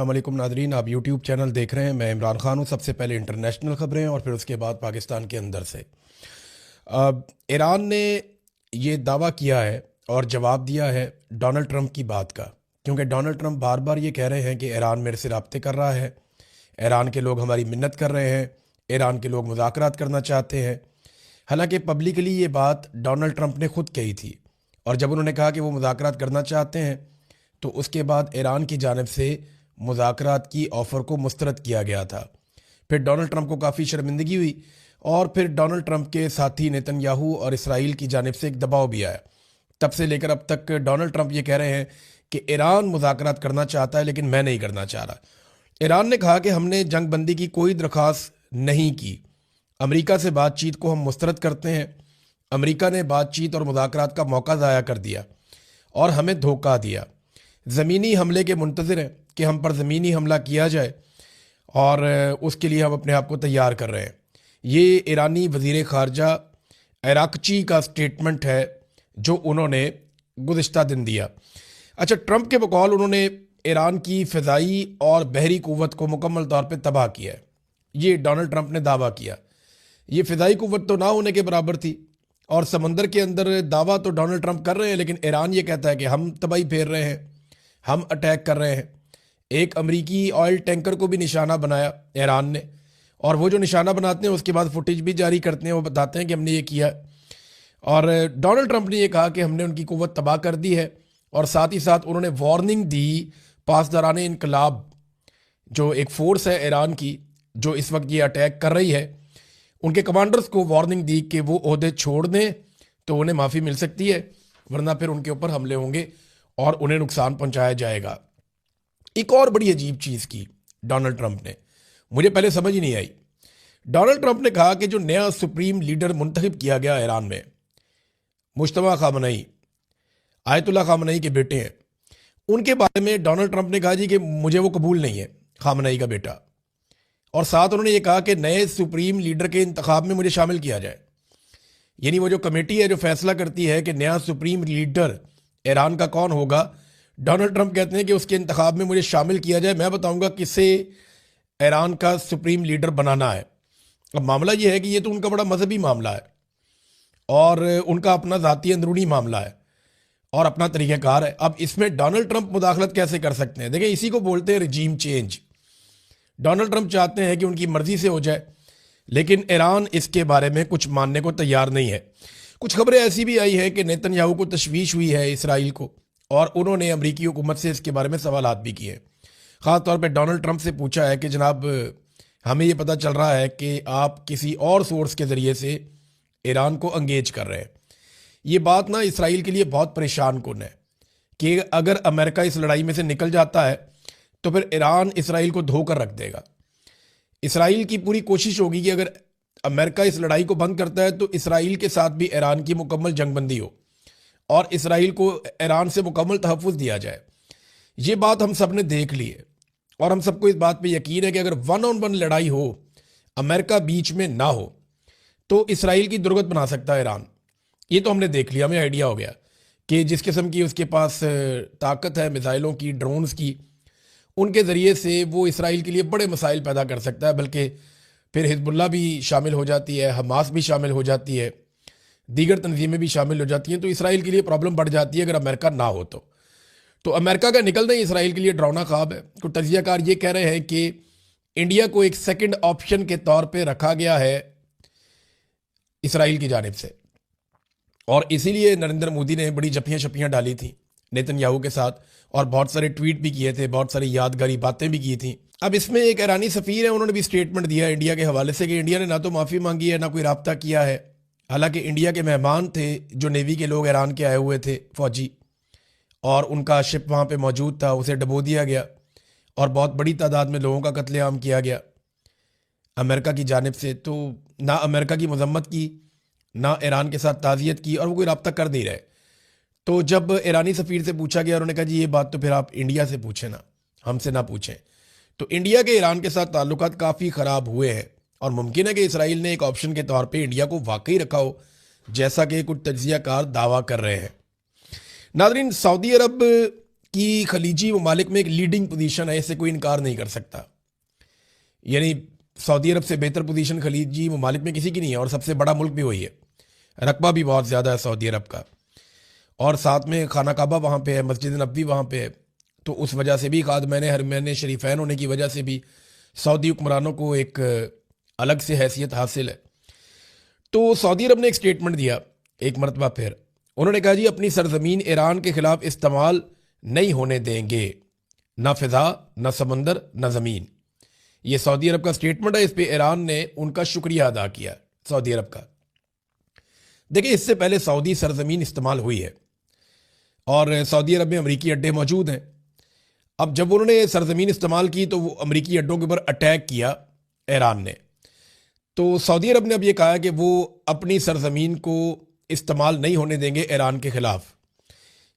अस्सलाम वालेकुम नादरीन, आप यूट्यूब चैनल देख रहे हैं। मैं इमरान खान हूँ। सबसे पहले इंटरनेशनल ख़बरें और फिर उसके बाद पाकिस्तान के अंदर से। ईरान ने ये दावा किया है और जवाब दिया है डोनाल्ड ट्रंप की बात का, क्योंकि डोनाल्ड ट्रंप बार बार ये कह रहे हैं कि ईरान मेरे से राब्ते कर रहा है, ईरान के लोग हमारी मिन्नत कर रहे हैं, ईरान के लोग मुज़ाकरात करना चाहते हैं। हालांकि पब्लिकली ये बात डोनाल्ड ट्रंप ने खुद कही थी, और जब उन्होंने कहा कि वो मुज़ाकरात करना चाहते हैं तो उसके बाद ईरान की जानिब से मुज़ाकरात की ऑफ़र को मुस्तरद किया गया था। फिर डोनाल्ड ट्रंप को काफ़ी शर्मिंदगी हुई और फिर डोनाल्ड ट्रंप के साथी नेतन्याहू और इसराइल की जानिब से एक दबाव भी आया। तब से लेकर अब तक डोनाल्ड ट्रंप ये कह रहे हैं कि ईरान मुज़ाकरात करना चाहता है लेकिन मैं नहीं करना चाह रहा। ईरान ने कहा कि हमने जंग बंदी की कोई दरख्वास्त नहीं की, अमेरिका से बातचीत को हम मुस्तरद करते हैं। अमेरिका ने बातचीत और मुज़ाकरात का मौका ज़ाया कर दिया और हमें धोखा दिया। ज़मीनी हमले के मुंतज़िर हैं कि हम पर ज़मीनी हमला किया जाए और उसके लिए हम अपने आप को तैयार कर रहे हैं। ये ईरानी वज़ीर ख़ारजा अराक़ची का स्टेटमेंट है जो उन्होंने गुज़िश्ता दिन दिया। अच्छा, ट्रंप के बकौल उन्होंने ईरान की फ़िज़ाई और बहरी क़ुव्वत को मुकम्मल तौर पर तबाह किया है। ये डोनाल्ड ट्रंप ने दावा किया। ये फ़िज़ाई क़ुव्वत तो ना होने के बराबर थी, और समंदर के अंदर दावा तो डोनाल्ड ट्रंप कर रहे हैं, लेकिन ईरान ये कहता है कि हम तबाही फेर रहे हैं, हम अटैक कर रहे हैं। एक अमेरिकी ऑयल टैंकर को भी निशाना बनाया ईरान ने, और वो जो निशाना बनाते हैं उसके बाद फुटेज भी जारी करते हैं, वो बताते हैं कि हमने ये किया। और डोनाल्ड ट्रंप ने ये कहा कि हमने उनकी कुव्वत तबाह कर दी है, और साथ ही साथ उन्होंने वार्निंग दी पासदारान इनकलाब, जो एक फ़ोर्स है ईरान की जो इस वक्त ये अटैक कर रही है, उनके कमांडर्स को वार्निंग दी कि वो ओहदे छोड़ दें तो उन्हें माफ़ी मिल सकती है, वरना फिर उनके ऊपर हमले होंगे और उन्हें नुकसान पहुंचाया जाएगा। एक और बड़ी अजीब चीज़ की डोनाल्ड ट्रंप ने, मुझे पहले समझ ही नहीं आई। डोनाल्ड ट्रंप ने कहा कि जो नया सुप्रीम लीडर मुंतखब किया गया ईरान में, मुश्तबा खामनई, आयतुल्ला खामनई के बेटे हैं, उनके बारे में डोनाल्ड ट्रंप ने कहा जी कि मुझे वो कबूल नहीं है, खामनई का बेटा। और साथ उन्होंने ये कहा कि नए सुप्रीम लीडर के इंतखाब में मुझे शामिल किया जाए। यानी वो जो कमेटी है जो फैसला करती है कि नया सुप्रीम लीडर ईरान का कौन होगा, डोनाल्ड ट्रंप कहते हैं कि उसके इंतखाब में मुझे शामिल किया जाए, मैं बताऊंगा किसे ईरान का सुप्रीम लीडर बनाना है। अब मामला ये है कि ये तो उनका बड़ा मजहबी मामला है और उनका अपना ज़ाती अंदरूनी मामला है और अपना तरीक़ाकार है। अब इसमें डोनाल्ड ट्रंप मुदाखलत कैसे कर सकते हैं? देखिए, इसी को बोलते हैं रजीम चेंज। डोनाल्ड ट्रंप चाहते हैं कि उनकी मर्जी से हो जाए, लेकिन ईरान इसके बारे में कुछ मानने को तैयार नहीं है। कुछ खबरें ऐसी भी आई है कि नेतन्याहू को तशवीश हुई है इसराइल को, और उन्होंने अमरीकी हुकूमत से इसके बारे में सवालात भी किए। ख़ास तौर पे डोनाल्ड ट्रंप से पूछा है कि जनाब, हमें ये पता चल रहा है कि आप किसी और सोर्स के ज़रिए से ईरान को अंगेज कर रहे हैं। ये बात ना इसराइल के लिए बहुत परेशान कुन है कि अगर अमेरिका इस लड़ाई में से निकल जाता है तो फिर ईरान इसराइल को धोकर रख देगा। इसराइल की पूरी कोशिश होगी कि अगर अमेरिका इस लड़ाई को बंद करता है तो इसराइल के साथ भी ईरान की मुकम्मल जंगबंदी हो और इसराइल को ईरान से मुकम्मल तहफ़्फ़ुज़ दिया जाए। ये बात हम सब ने देख ली है और हम सबको इस बात पे यकीन है कि अगर 1-on-1 लड़ाई हो, अमेरिका बीच में ना हो, तो इसराइल की दुर्गत बना सकता है ईरान। ये तो हमने देख लिया, हमें आइडिया हो गया कि जिस किस्म की उसके पास ताकत है मिसाइलों की, ड्रोन्स की, उनके ज़रिए से वो इसराइल के लिए बड़े मसाइल पैदा कर सकता है। बल्कि फिर हिजबुल्लाह भी शामिल हो जाती है, हमास भी शामिल हो जाती है, दीगर तंजीमें भी शामिल हो जाती हैं, तो इसराइल के लिए प्रॉब्लम बढ़ जाती है अगर अमेरिका ना हो तो अमेरिका का निकलना ही इसराइल के लिए डरावना ख्वाब है। तो तजियाकार ये कह रहे हैं कि इंडिया को एक सेकंड ऑप्शन के तौर पे रखा गया है इसराइल की जानिब से, और इसीलिए नरेंद्र मोदी ने बड़ी जपियाँ शपियाँ डाली थी नेतन्याहू के साथ और बहुत सारे ट्वीट भी किए थे, बहुत सारी यादगारी बातें भी की थी। अब इसमें एक ईरानी सफ़ीर है, उन्होंने भी स्टेटमेंट दिया इंडिया के हवाले से कि इंडिया ने ना तो माफ़ी मांगी है ना कोई राब्ता किया है। हालांकि इंडिया के मेहमान थे जो नेवी के लोग ईरान के आए हुए थे फ़ौजी, और उनका शिप वहाँ पे मौजूद था, उसे डबो दिया गया और बहुत बड़ी तादाद में लोगों का कत्लेआम किया गया अमेरिका की जानिब से। तो ना अमेरिका की मजम्मत की, ना ईरान के साथ ताज़ियत की, और वो कोई रब्ता कर नहीं रहे। तो जब ईरानी सफ़ीर से पूछा गया, उन्होंने कहा जी ये बात तो फिर आप इंडिया से पूछें ना, हमसे ना पूछें। तो इंडिया के ईरान के साथ ताल्लुकात काफ़ी ख़राब हुए हैं और मुमकिन है कि इसराइल ने एक ऑप्शन के तौर पे इंडिया को वाकई रखा हो, जैसा कि कुछ तज्जियाकार दावा कर रहे हैं। नाज़रीन, सऊदी अरब की खलीजी ममालिक में एक लीडिंग पोजीशन है, इससे कोई इनकार नहीं कर सकता। यानी सऊदी अरब से बेहतर पोजीशन खलीजी ममालिक में किसी की नहीं है, और सबसे बड़ा मुल्क भी वही है। रकबा भी बहुत ज़्यादा है सऊदी अरब का, और साथ में खाना काबा वहाँ पे है, मस्जिद नबवी वहाँ पे है। तो उस वजह से भी खादमैन हरमैन शरीफैन होने की वजह से भी सऊदी हुक्मरानों को एक अलग से हैसियत हासिल है। तो सऊदी अरब ने एक स्टेटमेंट दिया एक मरतबा फिर। उन्होंने कहा जी अपनी सरजमीन ईरान के खिलाफ इस्तेमाल नहीं होने देंगे, ना फिजा, ना समंदर, ना ज़मीन। ये सऊदी अरब का स्टेटमेंट है। इस पे ईरान ने उनका शुक्रिया अदा किया सऊदी अरब का। देखिए, इससे पहले सऊदी सरजमीन इस्तेमाल हुई है और सऊदी अरब में अमरीकी अड्डे मौजूद हैं। अब जब उन्होंने सरजमीन इस्तेमाल की तो वो अमरीकी अड्डों के ऊपर अटैक किया ईरान ने। तो सऊदी अरब ने अब ये कहा कि वो अपनी सरजमीन को इस्तेमाल नहीं होने देंगे ईरान के खिलाफ।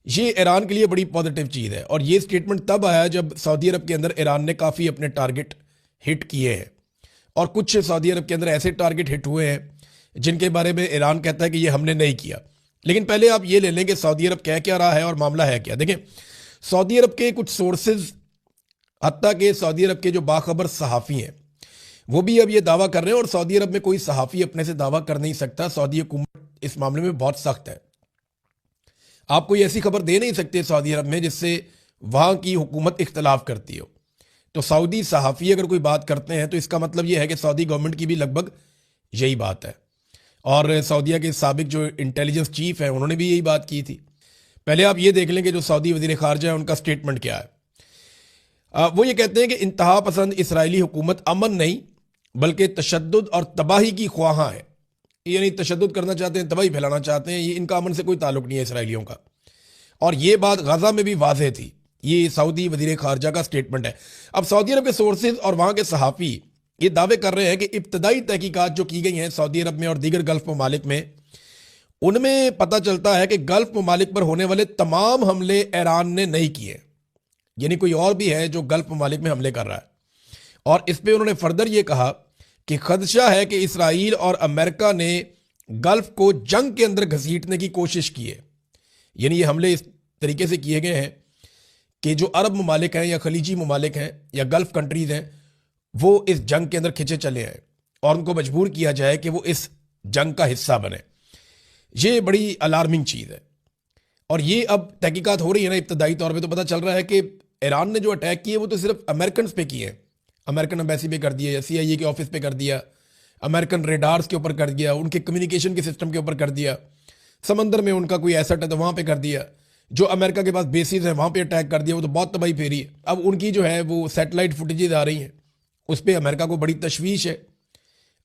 ये ईरान के लिए बड़ी पॉजिटिव चीज़ है, और ये स्टेटमेंट तब आया जब सऊदी अरब के अंदर ईरान ने काफ़ी अपने टारगेट हिट किए हैं, और कुछ सऊदी अरब के अंदर ऐसे टारगेट हिट हुए हैं जिनके बारे में ईरान कहता है कि ये हमने नहीं किया। लेकिन पहले आप ये ले लें कि सऊदी अरब कह क्या रहा है और मामला है क्या। देखें, सऊदी अरब के कुछ सोर्सेज, हत्ता के सऊदी अरब के जो बाखबर सहाफ़ी हैं, वो भी अब ये दावा कर रहे हैं, और सऊदी अरब में कोई सहाफ़ी अपने से दावा कर नहीं सकता। सऊदी हुकूमत इस मामले में बहुत सख्त है। आप कोई ऐसी खबर दे नहीं सकते सऊदी अरब में जिससे वहाँ की हुकूमत इख्तलाफ करती हो। तो सऊदी सहाफ़ी अगर कोई बात करते हैं तो इसका मतलब ये है कि सऊदी गवर्नमेंट की भी लगभग यही बात है। और सऊदीया के साबिक जो इंटेलिजेंस चीफ हैं उन्होंने भी यही बात की थी। पहले आप ये देख लें कि जो सऊदी वज़ीर ख़ारजा है उनका स्टेटमेंट क्या है। वो ये कहते हैं कि इंतहा पसंद इसराइली हुकूमत अमन नहीं बल्कि तशद्दुद और तबाही की ख्वाहां है। यानी तशद्दुद करना चाहते हैं, तबाही फैलाना चाहते हैं। ये इनका अमन से कोई ताल्लुक नहीं है इसराइलियों का। और ये बात गजा में भी वाज़ेह थी। ये सऊदी वज़ीर ख़ारजा का स्टेटमेंट है। अब सऊदी अरब के सोर्सेज और वहाँ के सहाफ़ी ये दावे कर रहे हैं कि इब्तदाई तहकीकात जो की गई हैं सऊदी अरब में और दीगर गल्फ़ ममालिक में, उनमें पता चलता है कि गल्फ़ ममालिक पर होने वाले तमाम हमले ईरान ने नहीं किए। यानी कोई और भी है जो गल्फ़ ममालिक में हमले कर रहा है। और इस पर उन्होंने फर्दर ये कहा कि खदशा है कि इसराइल और अमेरिका ने गल्फ़ को जंग के अंदर घसीटने की कोशिश की है। यानी ये हमले इस तरीके से किए गए हैं कि जो अरब ममालिक हैं या खलीजी ममालिक हैं या गल्फ़ कंट्रीज़ हैं, वो इस जंग के अंदर खिंचे चले आए और उनको मजबूर किया जाए कि वो इस जंग का हिस्सा बने। ये बड़ी अलार्मिंग चीज़ है। और ये अब तहकीकात हो रही है ना इब्तदाई तौर पे, तो पता चल रहा है कि ईरान ने जो अटैक किए वो तो सिर्फ अमेरिकन पे किए हैं। अमेरिकन एम्बेसी पे कर दिया, या CIA के ऑफिस पे कर दिया, अमेरिकन रेडार्स के ऊपर कर दिया, उनके कम्युनिकेशन के सिस्टम के ऊपर कर दिया, समंदर में उनका कोई एसेट है तो वहाँ पे कर दिया, जो अमेरिका के पास बेसिस हैं वहाँ पे अटैक कर दिया। वो तो बहुत तबाही फेरी है। अब उनकी जो है वो सैटेलाइट फुटेजेज आ रही हैं, उस पर अमेरिका को बड़ी तशवीश है।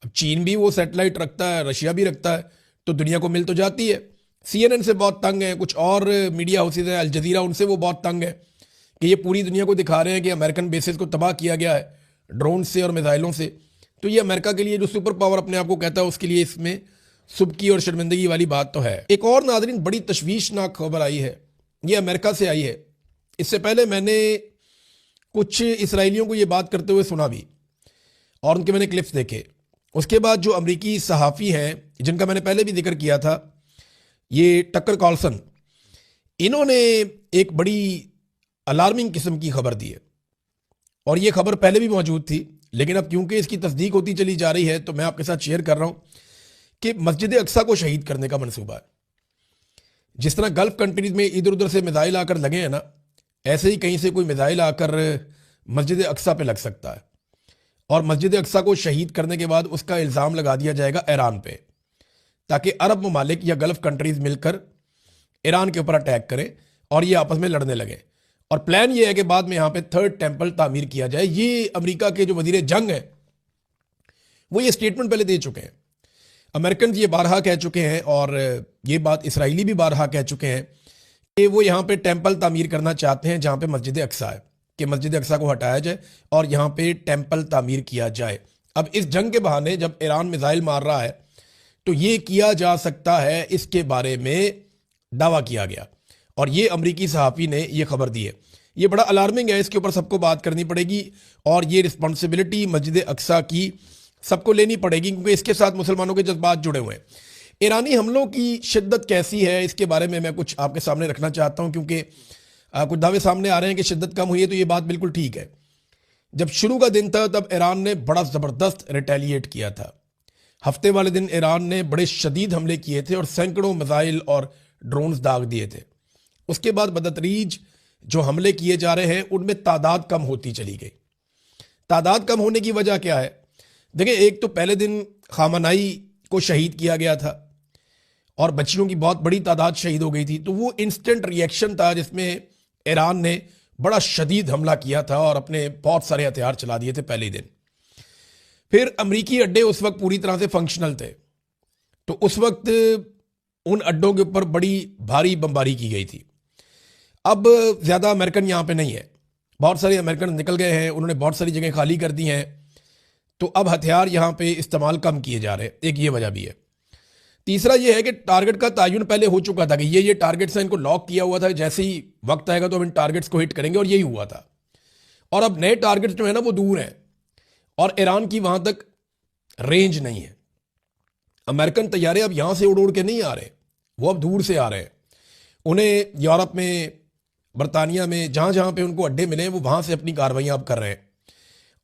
अब चीन भी वो सैटेलाइट रखता है, रशिया भी रखता है, तो दुनिया को मिल तो जाती है। CNN से बहुत तंग है, कुछ और मीडिया हाउसेज हैं, अल जजीरा, उनसे वो बहुत तंग है कि ये पूरी दुनिया को दिखा रहे हैं कि अमेरिकन बेसिस को तबाह किया गया है ड्रोन से और मिसाइलों से। तो ये अमेरिका के लिए जो सुपर पावर अपने आप को कहता है उसके लिए इसमें सुबकी और शर्मिंदगी वाली बात तो है। एक और नाज़रीन बड़ी तशवीशनाक खबर आई है, ये अमेरिका से आई है। इससे पहले मैंने कुछ इसराइलियों को ये बात करते हुए सुना भी और उनके मैंने क्लिप्स देखे। उसके बाद जो अमरीकी सहाफ़ी हैं जिनका मैंने पहले भी जिक्र किया था, ये टक्कर कार्लसन, इन्होंने एक बड़ी अलार्मिंग किस्म की खबर दी है। और ये खबर पहले भी मौजूद थी, लेकिन अब क्योंकि इसकी तस्दीक होती चली जा रही है तो मैं आपके साथ शेयर कर रहा हूँ कि मस्जिद अक्सा को शहीद करने का मनसूबा है। जिस तरह गल्फ़ कंट्रीज़ में इधर उधर से मिसाइल आकर लगे हैं ना, ऐसे ही कहीं से कोई मिसाइल आकर मस्जिद अक्सा पे लग सकता है और मस्जिद अक्सा को शहीद करने के बाद उसका इल्ज़ाम लगा दिया जाएगा ईरान पे, ताकि अरब ममालिक या गल्फ़ कंट्रीज़ मिलकर ईरान के ऊपर अटैक करें और ये आपस में लड़ने लगे। और प्लान ये है कि बाद में यहाँ पे थर्ड टेम्पल तामीर किया जाए। ये अमेरिका के जो वज़ीर जंग हैं वो ये स्टेटमेंट पहले दे चुके हैं। अमेरिकन ये बारहा कह चुके हैं और ये बात इसराइली भी बारहा कह चुके हैं कि वो यहाँ पे टेम्पल तामीर करना चाहते हैं जहाँ पे मस्जिद अक्सा है, कि मस्जिद अक्सा को हटाया जाए और यहाँ पे टेम्पल तामीर किया जाए। अब इस जंग के बहाने जब ईरान मिसाइल मार रहा है तो ये किया जा सकता है, इसके बारे में दावा किया गया और ये अमरीकी सहाफ़ी ने ये खबर दी है। ये बड़ा अलार्मिंग है, इसके ऊपर सबको बात करनी पड़ेगी और ये रिस्पॉन्सिबिलिटी मस्जिद अक्सा की सबको लेनी पड़ेगी, क्योंकि इसके साथ मुसलमानों के जज्बात जुड़े हुए हैं। ईरानी हमलों की शिद्दत कैसी है इसके बारे में मैं कुछ आपके सामने रखना चाहता हूं, क्योंकि कुछ दावे सामने आ रहे हैं कि शिद्दत कम हुई है, तो ये बात बिल्कुल ठीक है। जब शुरू का दिन था तब ईरान ने बड़ा ज़बरदस्त रिटेलिएट किया था। हफ्ते वाले दिन ईरान ने बड़े शदीद हमले किए थे और सैकड़ों मिसाइल और ड्रोन्स दाग दिए थे। उसके बाद बदतरीज जो हमले किए जा रहे हैं उनमें तादाद कम होती चली गई। तादाद कम होने की वजह क्या है? देखिए, एक तो पहले दिन खामनाई को शहीद किया गया था और बच्चियों की बहुत बड़ी तादाद शहीद हो गई थी, तो वो इंस्टेंट रिएक्शन था जिसमें ईरान ने बड़ा शदीद हमला किया था और अपने बहुत सारे हथियार चला दिए थे पहले दिन। फिर अमरीकी अड्डे उस वक्त पूरी तरह से फंक्शनल थे, तो उस वक्त उन अड्डों के ऊपर बड़ी भारी बमबारी की गई थी। अब ज़्यादा अमेरिकन यहाँ पे नहीं है, बहुत सारे अमेरिकन निकल गए हैं, उन्होंने बहुत सारी जगह खाली कर दी हैं, तो अब हथियार यहाँ पे इस्तेमाल कम किए जा रहे हैं। एक ये वजह भी है। तीसरा ये है कि टारगेट का तयन पहले हो चुका था कि ये टारगेट्स हैं, इनको लॉक किया हुआ था, जैसे ही वक्त आएगा तो हम इन टारगेट्स को हिट करेंगे, और यही हुआ था। और अब नए टारगेट्स जो है ना वो दूर हैं और ईरान की वहां तक रेंज नहीं है। अमेरिकन तैयारे अब यहां से उड़ उड़ के नहीं आ रहे, वो अब दूर से आ रहे हैं। उन्हें यूरोप में, बरतानिया में, जहां जहां पे उनको अड्डे मिले वो वहां से अपनी कार्रवाइयां अब कर रहे हैं।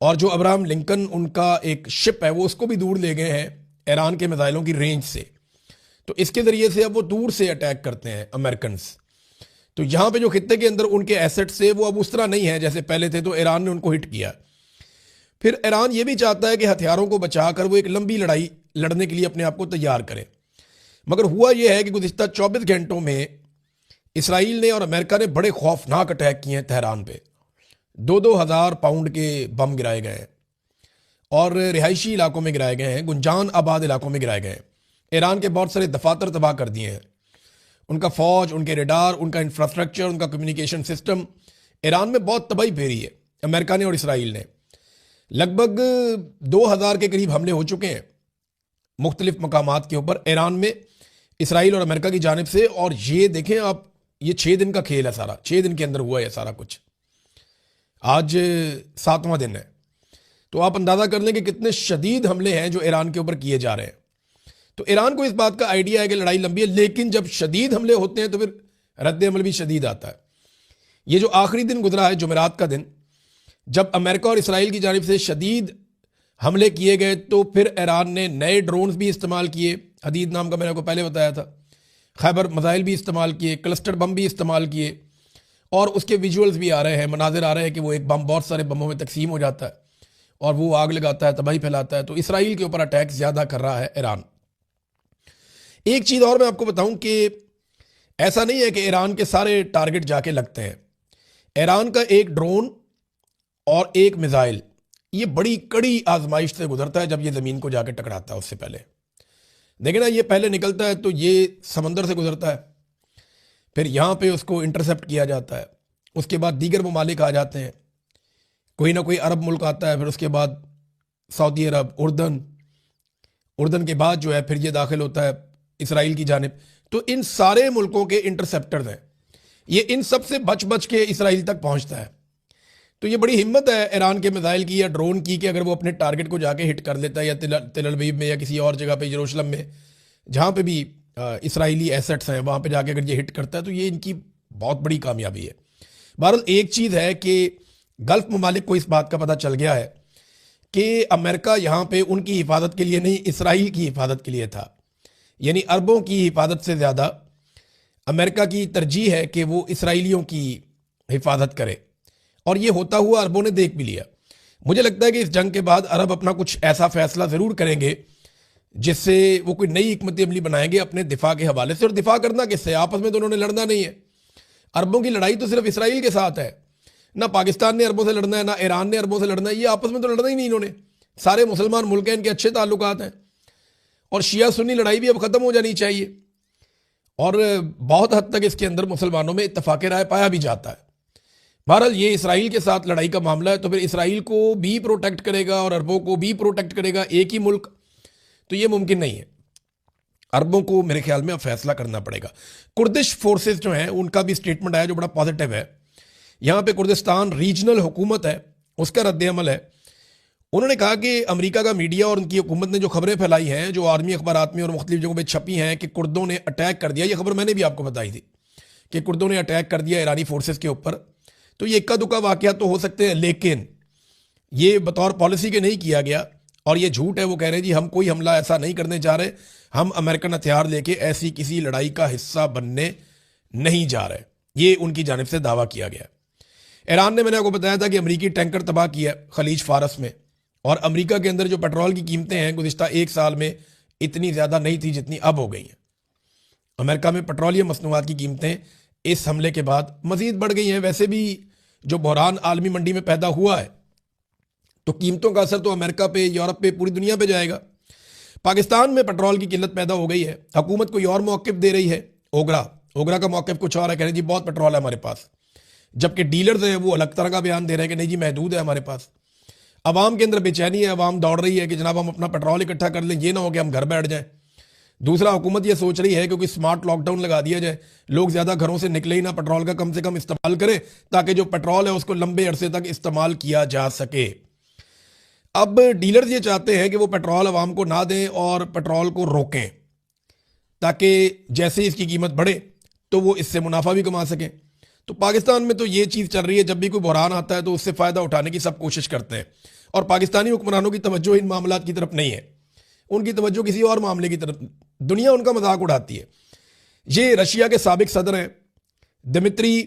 और जो अब्राहम लिंकन उनका एक शिप है वो उसको भी दूर ले गए हैं ईरान के मिसाइलों की रेंज से, तो इसके जरिए से अब वो दूर से अटैक करते हैं अमेरिकन। तो यहां पे जो खित्ते के अंदर उनके एसेट्स थे वो अब उस तरह नहीं है जैसे पहले थे, तो ईरान ने उनको हिट किया। फिर ईरान ये भी चाहता है कि हथियारों को बचाकर वो एक लंबी लड़ाई लड़ने के लिए अपने आप को तैयार करे। मगर हुआ यह है कि गुज़िश्ता 24 घंटों में इसराइल ने और अमेरिका ने बड़े खौफनाक अटैक किए हैं तेहरान पे। 2-2 हज़ार पाउंड के बम गिराए गए हैं और रिहायशी इलाकों में गिराए गए हैं, गुंजान आबाद इलाकों में गिराए गए हैं। ईरान के बहुत सारे दफातर तबाह कर दिए हैं, उनका फौज, उनके रेडार, उनका इंफ्रास्ट्रक्चर, उनका कम्युनिकेशन सिस्टम। ईरान में बहुत तबाही फेरी है अमेरिका ने और इसराइल ने। लगभग 2000 के करीब हमले हो चुके हैं मुख्तलिफ मकामात के ऊपर ईरान में, इसराइल और अमेरिका की जानिब से। और ये देखें आप, ये 6 दिन का खेल है सारा, 6 दिन के अंदर हुआ है सारा कुछ। आज 7वां दिन है, तो आप अंदाज़ा कर लें कि कितने शदीद हमले हैं जो ईरान के ऊपर किए जा रहे हैं। तो ईरान को इस बात का आइडिया है कि लड़ाई लंबी है, लेकिन जब शदीद हमले होते हैं तो फिर रद्द अमल भी शदीद आता है। ये जो आखिरी दिन गुजरा है, जुमेरात का दिन, जब अमेरिका और इसराइल की जानिब से शदीद हमले किए गए, तो फिर ईरान ने नए ड्रोन्स भी इस्तेमाल किए, हदीद नाम का मैंने आपको पहले बताया था, खैबर मिसाइल भी इस्तेमाल किए, क्लस्टर बम भी इस्तेमाल किए, और उसके विजुअल्स भी आ रहे हैं, मनाजिर आ रहे हैं कि वो एक बम बहुत सारे बमों में तकसीम हो जाता है और वो आग लगाता है, तबाही फैलाता है। तो इसराइल के ऊपर अटैक ज़्यादा कर रहा है ईरान। एक चीज़ और मैं आपको बताऊं कि ऐसा नहीं है कि ईरान के सारे टारगेट जाके लगते हैं। ईरान का एक ड्रोन और एक मिसाइल ये बड़ी कड़ी आजमाइश से गुजरता है जब ये ज़मीन को जाके टकराता है। उससे पहले देखें ना, ये पहले निकलता है तो ये समंदर से गुजरता है, फिर यहाँ पे उसको इंटरसेप्ट किया जाता है, उसके बाद दीगर ममालिक आ जाते हैं, कोई ना कोई अरब मुल्क आता है, फिर उसके बाद सऊदी अरब, उर्दन के बाद जो है फिर ये दाखिल होता है इसराइल की जानिब। तो इन सारे मुल्कों के इंटरसेप्टर्स हैं, ये इन सब से बच बच के इसराइल तक पहुंचता है। तो ये बड़ी हिम्मत है ईरान के मिसाइल की या ड्रोन की कि अगर वो अपने टारगेट को जाके हिट कर लेता है, या तेल अवीव में या किसी और जगह पे, यरूशलेम में, जहाँ पे भी इसराइली एसेट्स हैं, वहाँ पे जाके अगर ये हिट करता है तो ये इनकी बहुत बड़ी कामयाबी है। बहरहाल एक चीज़ है कि गल्फ ममालिक को इस बात का पता चल गया है कि अमेरिका यहाँ पे उनकी हिफाजत के लिए नहीं, इसराइल की हिफाजत के लिए था। यानी अरबों की हिफाजत से ज़्यादा अमेरिका की तरजीह है कि वो इसराइलियों की हिफाजत करे, और ये होता हुआ अरबों ने देख भी लिया। मुझे लगता है कि इस जंग के बाद अरब अपना कुछ ऐसा फैसला ज़रूर करेंगे जिससे वो कोई नई हिकमत अमली बनाएंगे अपने दिफा के हवाले से। और दिफा करना किससे? आपस में तो उन्होंने लड़ना नहीं है। अरबों की लड़ाई तो सिर्फ इसराइल के साथ है, ना पाकिस्तान ने अरबों से लड़ना है, ना ईरान ने अरबों से लड़ना है। ये आपस में तो लड़ना ही नहीं इन्होंने। सारे मुसलमान मुल्क हैं, इनके अच्छे ताल्लुकात हैं, और शिया सुन्नी लड़ाई भी अब ख़त्म हो जानी चाहिए। और बहुत हद तक इसके अंदर मुसलमानों में इत्तफाक राय पाया भी जाता है। बहरहाल ये इसराइल के साथ लड़ाई का मामला है, तो फिर इसराइल को भी प्रोटेक्ट करेगा और अरबों को भी प्रोटेक्ट करेगा एक ही मुल्क, तो ये मुमकिन नहीं है। अरबों को मेरे ख्याल में अब फैसला करना पड़ेगा। कुर्दिश फोर्सेस जो हैं उनका भी स्टेटमेंट आया जो बड़ा पॉजिटिव है। यहाँ पे कुर्दिस्तान रीजनल हुकूमत है, उसका रद्द-ए-अमल है। उन्होंने कहा कि अमेरिका का मीडिया और उनकी हुकूमत ने जो खबरें फैलाई हैं, जो आर्मी अखबारात में और मुख्तलिफ जगहों पर छपी हैं कि कुर्दों ने अटैक कर दिया, ये खबर मैंने भी आपको बताई थी कि कुर्दों ने अटैक कर दिया ईरानी फोर्सेस के ऊपर, तो ये इक्का दुक्का वाकया तो हो सकते हैं, लेकिन ये बतौर पॉलिसी के नहीं किया गया और ये झूठ है। वो कह रहे हैं जी हम कोई हमला ऐसा नहीं करने जा रहे, हम अमेरिकन हथियार लेके ऐसी किसी लड़ाई का हिस्सा बनने नहीं जा रहे, ये उनकी जानिब से दावा किया गया। ईरान ने, मैंने आपको बताया था कि अमेरिकी टैंकर तबाह किया खलीज फारस में, और अमेरिका के अंदर जो पेट्रोल की कीमतें हैं गुज़िश्ता एक साल में इतनी ज़्यादा नहीं थी जितनी अब हो गई हैं। अमेरिका में पेट्रोलियम मसनूआत की कीमतें इस हमले के बाद मज़ीद बढ़ गई हैं। वैसे भी जो बहरान आलमी मंडी में पैदा हुआ है तो कीमतों का असर तो अमेरिका पे, यूरोप पे, पूरी दुनिया पे जाएगा। पाकिस्तान में पेट्रोल की किल्लत पैदा हो गई है, हुकूमत कोई और मौक़िफ़ दे रही है। ओगरा का मौक़िफ़ कुछ और है, कह रहे हैं जी बहुत पेट्रोल है हमारे पास, जबकि डीलर्स हैं वो अलग तरह का बयान दे रहे हैं कि नहीं जी महदूद है हमारे पास। अवाम के अंदर बेचैनी है, अवाम दौड़ रही है कि जनाब हम अपना पेट्रोल इकट्ठा कर लें, ये ना हो कि हम घर बैठ जाएं। दूसरा, हुकूमत ये सोच रही है क्योंकि स्मार्ट लॉकडाउन लगा दिया जाए, लोग ज़्यादा घरों से निकले ही ना, पेट्रोल का कम से कम इस्तेमाल करें ताकि जो पेट्रोल है उसको लंबे अरसे तक इस्तेमाल किया जा सके। अब डीलर्स ये चाहते हैं कि वो पेट्रोल अवाम को ना दें और पेट्रोल को रोकें, ताकि जैसे इसकी कीमत बढ़े तो वो इससे मुनाफा भी कमा सकें। तो पाकिस्तान में तो ये चीज़ चल रही है, जब भी कोई बहरान आता है तो उससे फ़ायदा उठाने की सब कोशिश करते हैं, और पाकिस्तानी हुक्मरानों की तवज्जो इन मामलात की तरफ नहीं है, उनकी तवज्जो किसी और मामले की तरफ, दुनिया उनका मजाक उड़ाती है। ये रशिया के साबिक सदर हैं दिमित्री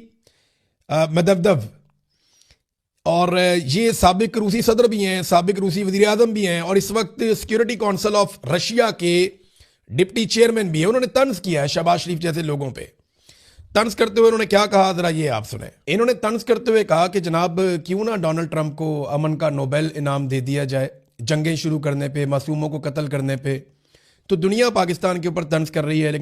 मेदवेदेव, और ये साबिक रूसी सदर भी हैं, साबिक रूसी वज़ीर आज़म भी हैं, और इस वक्त सिक्योरिटी काउंसिल ऑफ रशिया के डिप्टी चेयरमैन भी है। उन्होंने तंज किया है शहबाज शरीफ जैसे लोगों पे। तंज करते हुए उन्होंने क्या कहा, जरा ये आप सुने। इन्होंने तंज करते हुए कहा कि जनाब क्यों ना डोनाल्ड ट्रंप को अमन का नोबेल इनाम दे दिया जाए, जंगें शुरू करने पे, मासूमों को कत्ल करने पे। तो दुनिया पाकिस्तान के ऊपर तंज कर रही है, लेकिन